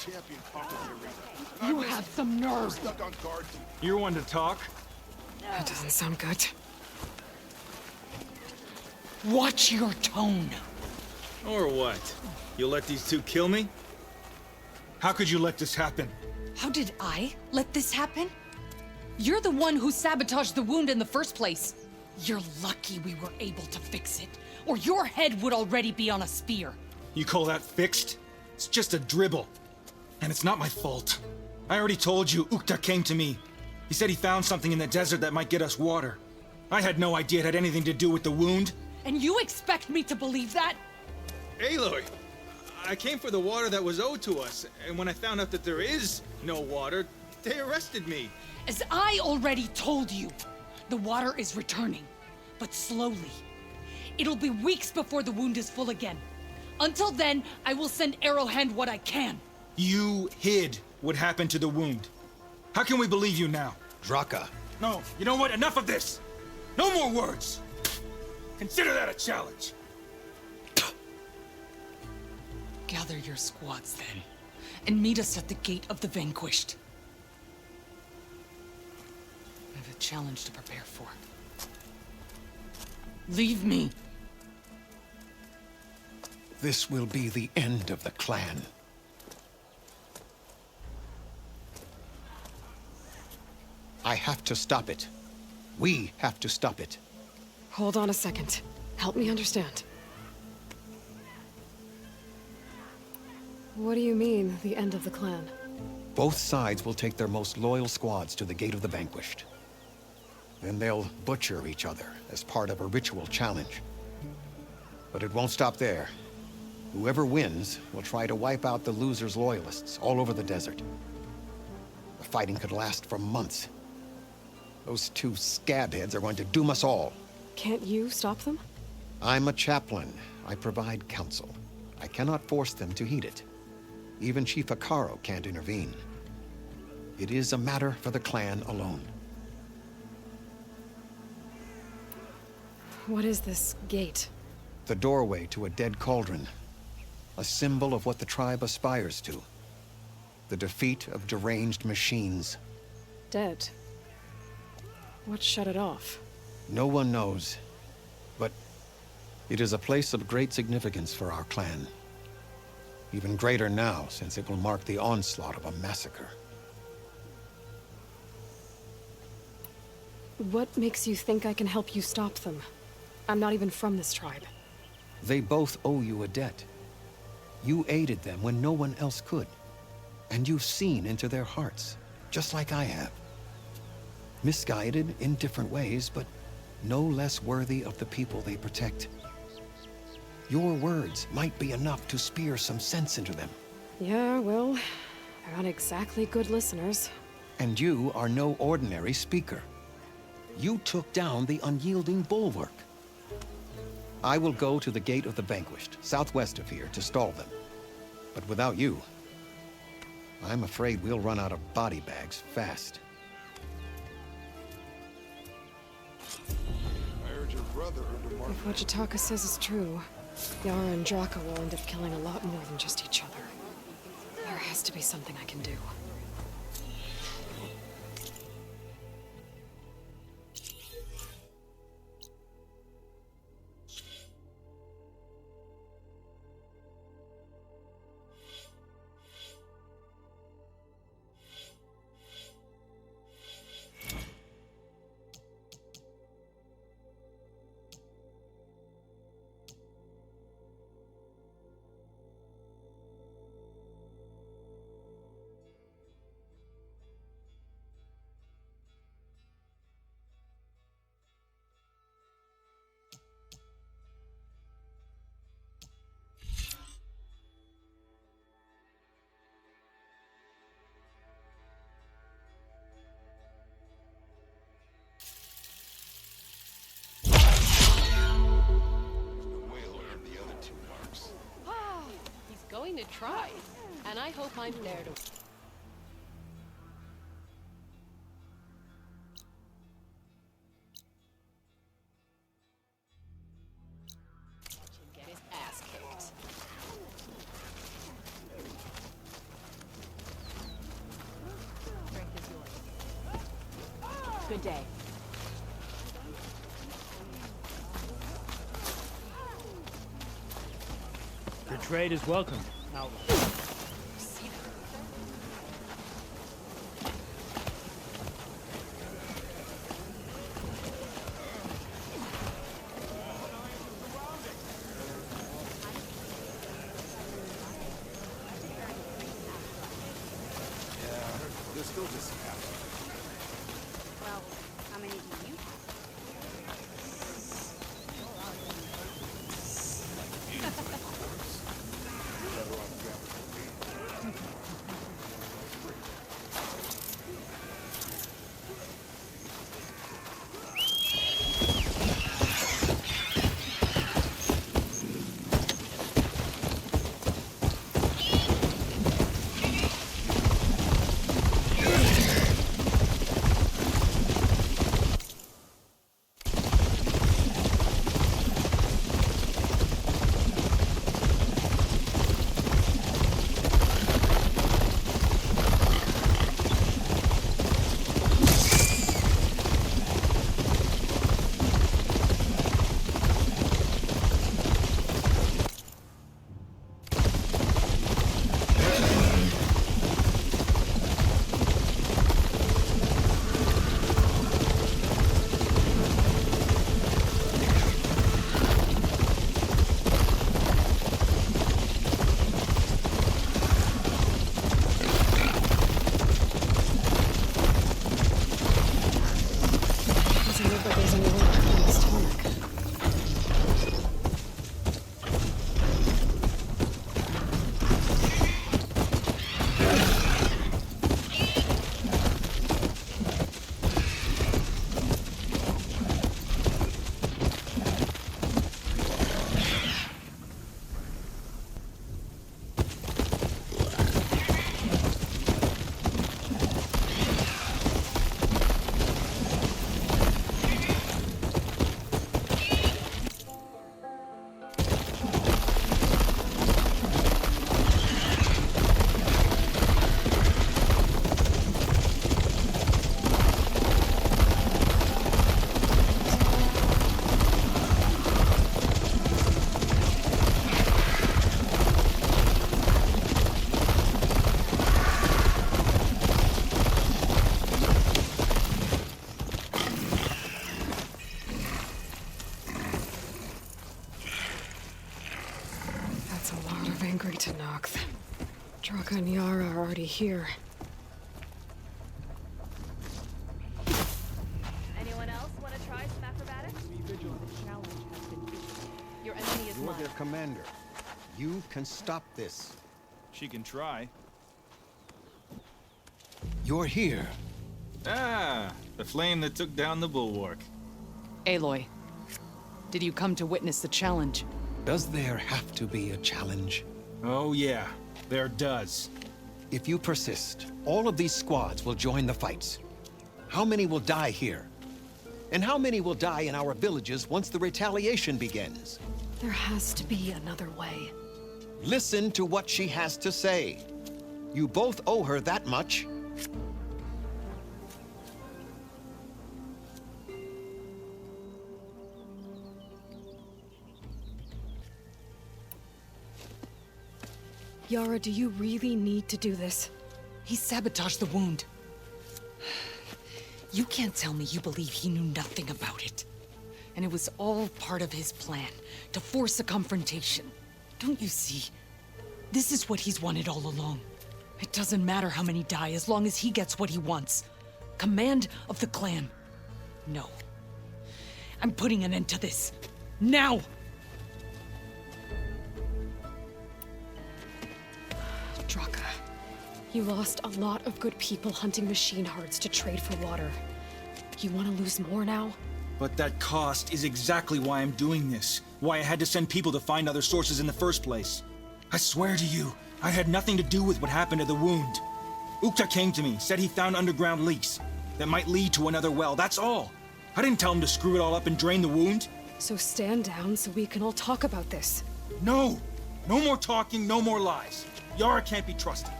champion conquered the arena. You have some nerve. Stuck on guard duty. You're one to talk? That doesn't sound good. Watch your tone. Or what? You'll let these two kill me? How could you let this happen? How did I let this happen? You're the one who sabotaged the wound in the first place. You're lucky we were able to fix it, or your head would already be on a spear. You call that fixed? It's just a dribble. And it's not my fault. I already told you, Ukta came to me. He said he found something in the desert that might get us water. I had no idea it had anything to do with the wound. And you expect me to believe that? Aloy, I came for the water that was owed to us, and when I found out that there is no water, they arrested me. As I already told you, the water is returning, but slowly. It'll be weeks before the wound is full again. Until then, I will send Arrowhand what I can. You hid what happened to the wound. How can we believe you now? Draka. No, you know what? Enough of this! No more words! Consider that a challenge. Gather your squads then, and meet us at the Gate of the Vanquished. I have a challenge to prepare for. Leave me. This will be the end of the clan. I have to stop it. We have to stop it. Hold on a second. Help me understand. What do you mean, the end of the clan? Both sides will take their most loyal squads to the Gate of the Vanquished. Then they'll butcher each other as part of a ritual challenge. But it won't stop there. Whoever wins will try to wipe out the loser's loyalists all over the desert. The fighting could last for months. Those two scabheads are going to doom us all. Can't you stop them? I'm a chaplain. I provide counsel. I cannot force them to heed it. Even Chief Akaro can't intervene. It is a matter for the clan alone. What is this gate? The doorway to a dead cauldron. A symbol of what the tribe aspires to. The defeat of deranged machines. Dead. What shut it off? No one knows. But it is a place of great significance for our clan. Even greater now, since it will mark the onslaught of a massacre. What makes you think I can help you stop them? I'm not even from this tribe. They both owe you a debt. You aided them when no one else could. And you've seen into their hearts, just like I have. Misguided in different ways, but no less worthy of the people they protect. Your words might be enough to spear some sense into them. Yeah, well, they're not exactly good listeners. And you are no ordinary speaker. You took down the unyielding bulwark. I will go to the Gate of the Vanquished, southwest of here, to stall them. But without you, I'm afraid we'll run out of body bags fast. I heard your brother earned a mark. If what Jataka says is true, Yara and Draka will end up killing a lot more than just each other. There has to be something I can do. Going to try, and I hope I'm there to... Watch him get his ass kicked. Good day. Your trade is welcome, outlaw. There's still this half. Well, how many do you? To Nox. Draka and Yara are already here. Anyone else want to try some acrobatics? Be vigilant. The challenge has been issued. Your enemy is You're mine. their commander. You can stop this. She can try. You're here. Ah, the flame that took down the bulwark. Aloy, did you come to witness the challenge? Does there have to be a challenge? Oh yeah, there does. If you persist, all of these squads will join the fights. How many will die here? And how many will die in our villages once the retaliation begins? There has to be another way. Listen to what she has to say. You both owe her that much. Yara, do you really need to do this? He sabotaged the wound. You can't tell me you believe he knew nothing about it. And it was all part of his plan, to force a confrontation. Don't you see? This is what he's wanted all along. It doesn't matter how many die as long as he gets what he wants. Command of the clan. No. I'm putting an end to this. Now! Draka, you lost a lot of good people hunting machine hearts to trade for water. You want to lose more now? But that cost is exactly why I'm doing this. Why I had to send people to find other sources in the first place. I swear to you, I had nothing to do with what happened to the wound. Ukta came to me, said he found underground leaks that might lead to another well, that's all. I didn't tell him to screw it all up and drain the wound. So stand down so we can all talk about this. No! No more talking, no more lies. Yara can't be trusted.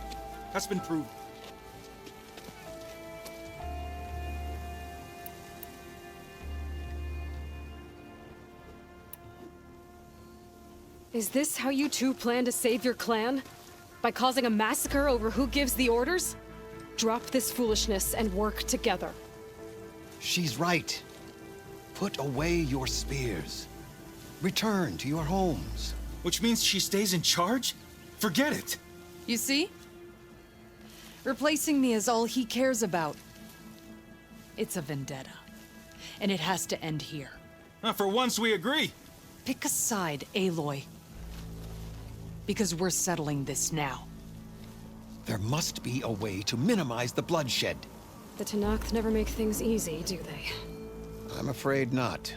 That's been proven. Is this how you two plan to save your clan? By causing a massacre over who gives the orders? Drop this foolishness and work together. She's right. Put away your spears. Return to your homes. Which means she stays in charge? Forget it! You see? Replacing me is all he cares about. It's a vendetta. And it has to end here. For once we agree. Pick a side, Aloy. Because we're settling this now. There must be a way to minimize the bloodshed. The Tenakth never make things easy, do they? I'm afraid not.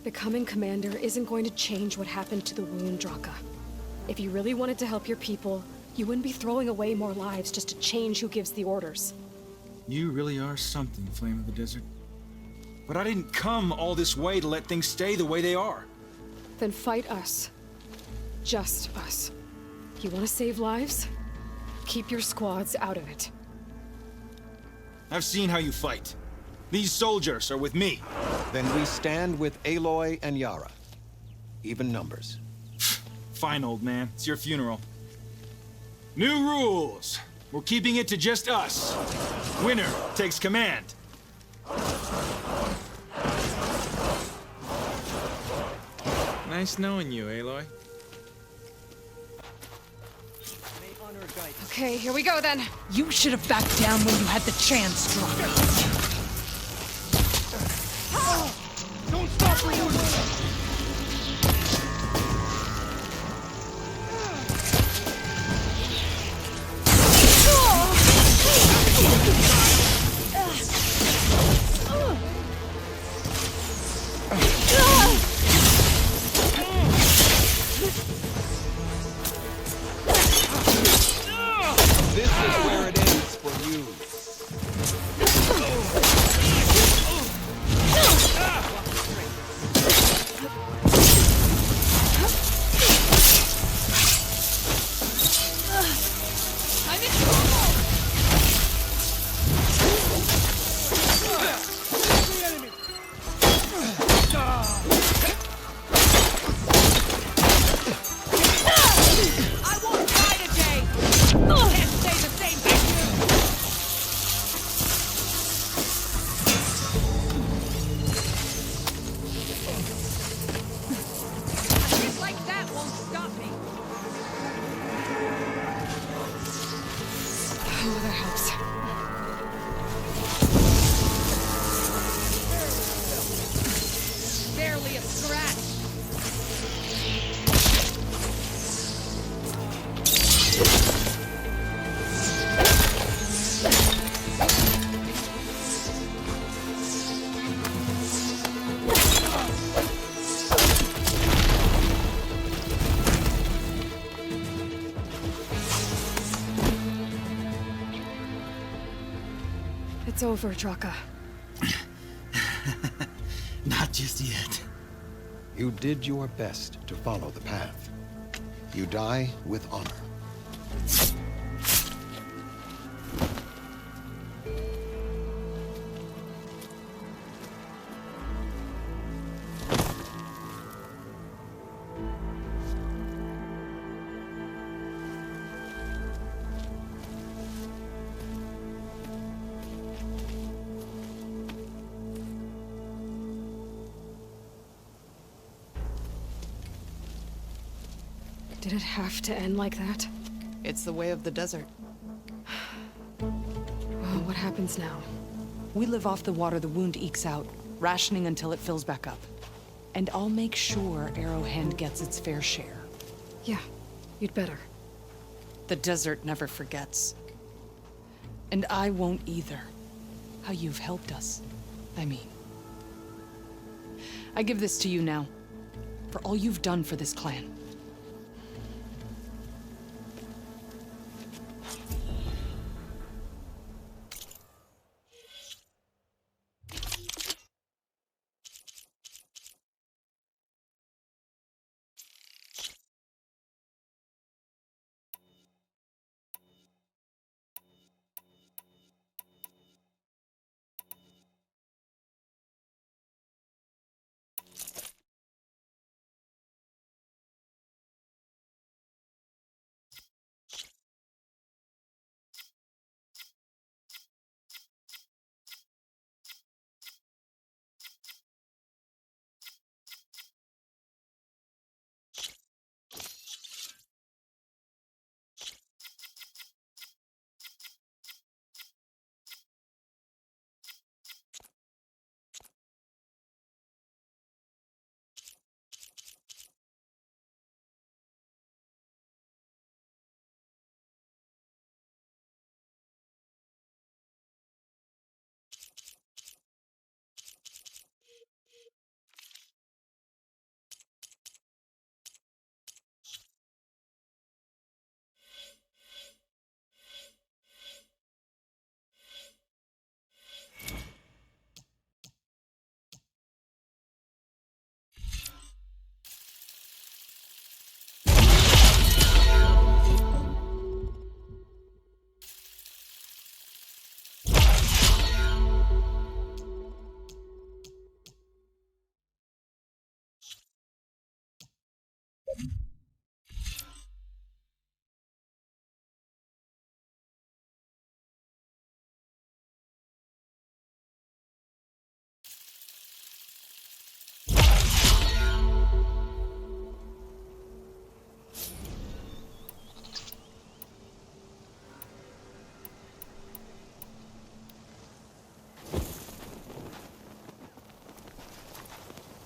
Becoming commander isn't going to change what happened to the wound, Draka. If you really wanted to help your people, you wouldn't be throwing away more lives just to change who gives the orders. You really are something, Flame of the Desert. But I didn't come all this way to let things stay the way they are. Then fight us. Just us. You want to save lives? Keep your squads out of it. I've seen how you fight. These soldiers are with me. Then we stand with Aloy and Yara. Even numbers. Fine, old man. It's your funeral. New rules. We're keeping it to just us. Winner takes command. Nice knowing you, Aloy. Okay, here we go then. You should have backed down when you had the chance, Draka. Don't stop for one! This is where it ends for you. It's over, Draka. Not just yet. You did your best to follow the path. You die with honor. Did it have to end like that? It's the way of the desert. Well, what happens now? We live off the water the wound ekes out, rationing until it fills back up. And I'll make sure Arrowhand gets its fair share. Yeah, you'd better. The desert never forgets. And I won't either. How you've helped us. I mean. I give this to you now. For all you've done for this clan.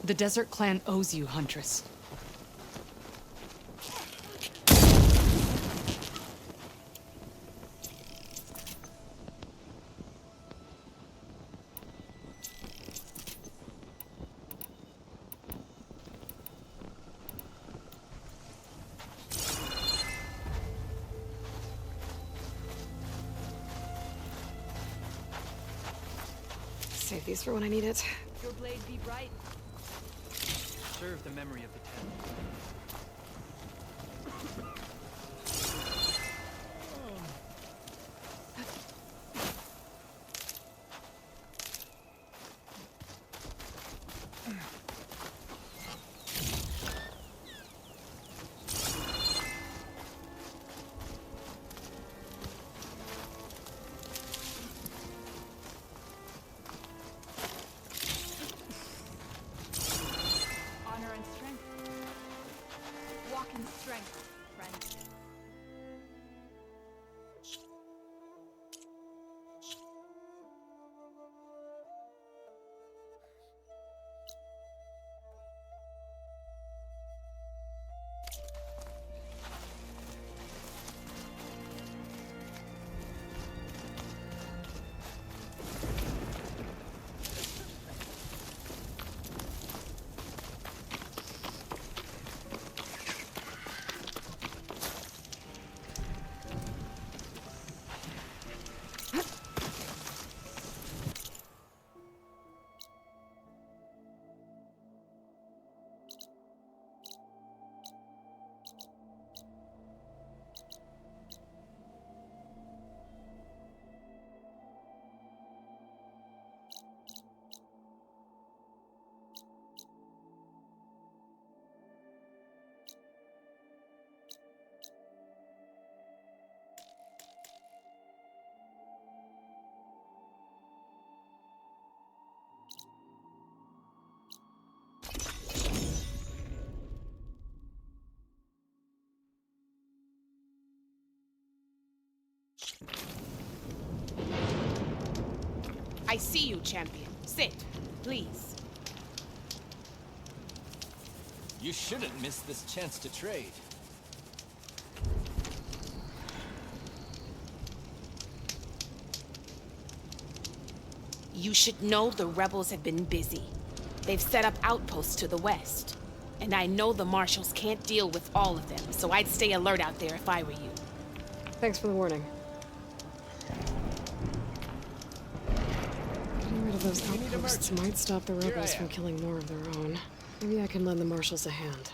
The Desert Clan owes you, Huntress. Save these for when I need it. Your blade be bright. Serve the memory of the ten. Honor and strength. Walk in strength, friend. I see you, champion. Sit, please. You shouldn't miss this chance to trade. You should know the rebels have been busy. They've set up outposts to the west. And I know the marshals can't deal with all of them, so I'd stay alert out there if I were you. Thanks for the warning. Getting rid of those outposts might stop the rebels from killing more of their own. Maybe I can lend the marshals a hand.